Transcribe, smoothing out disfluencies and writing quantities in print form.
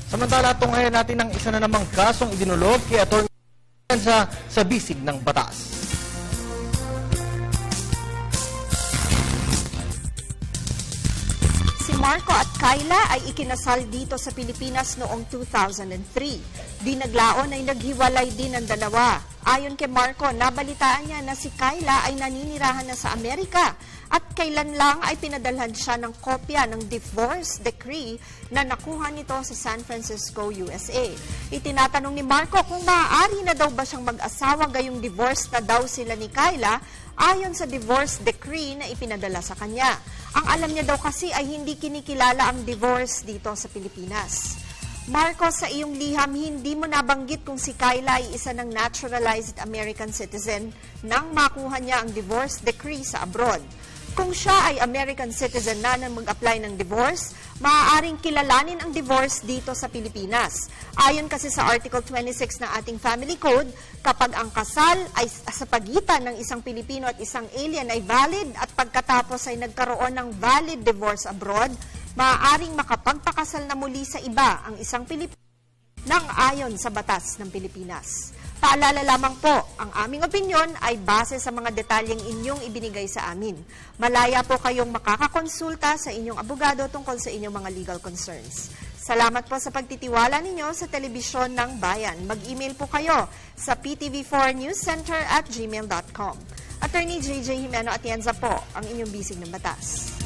Samantala, tunghayan natin ang isa na namang kasong idinulog kay Atty. sa bisig ng batas. Si Marco at Kyla ay ikinasal dito sa Pilipinas noong 2003. Binaglaon ay naghiwalay din ang dalawa. Ayon kay Marco, nabalitaan niya na si Kyla ay naninirahan na sa Amerika at kailan lang ay pinadalhan siya ng kopya ng divorce decree na nakuha nito sa San Francisco, USA. Itinatanong ni Marco kung maaari na daw ba siyang mag-asawa gayong divorce na daw sila ni Kyla ayon sa divorce decree na ipinadala sa kanya. Ang alam niya daw kasi ay hindi kinikilala ang divorce dito sa Pilipinas. Marco, sa iyong liham, hindi mo nabanggit kung si Kyla ay isa ng naturalized American citizen nang makuha niya ang divorce decree sa abroad. Kung siya ay American citizen na nang mag-apply ng divorce, maaaring kilalanin ang divorce dito sa Pilipinas. Ayon kasi sa Article 26 ng ating Family Code, kapag ang kasal ay sa pagitan ng isang Pilipino at isang alien ay valid at pagkatapos ay nagkaroon ng valid divorce abroad, maaaring makapagpakasal na muli sa iba ang isang Pilipino nang ayon sa batas ng Pilipinas. Paalala lamang po, ang aming opinyon ay base sa mga detalyeng inyong ibinigay sa amin. Malaya po kayong makakakonsulta sa inyong abogado tungkol sa inyong mga legal concerns. Salamat po sa pagtitiwala ninyo sa Telebisyon ng Bayan. Mag-email po kayo sa ptv4newscenter@gmail.com. Attorney JJ Jimeno Atienza po, ang inyong bisig ng batas.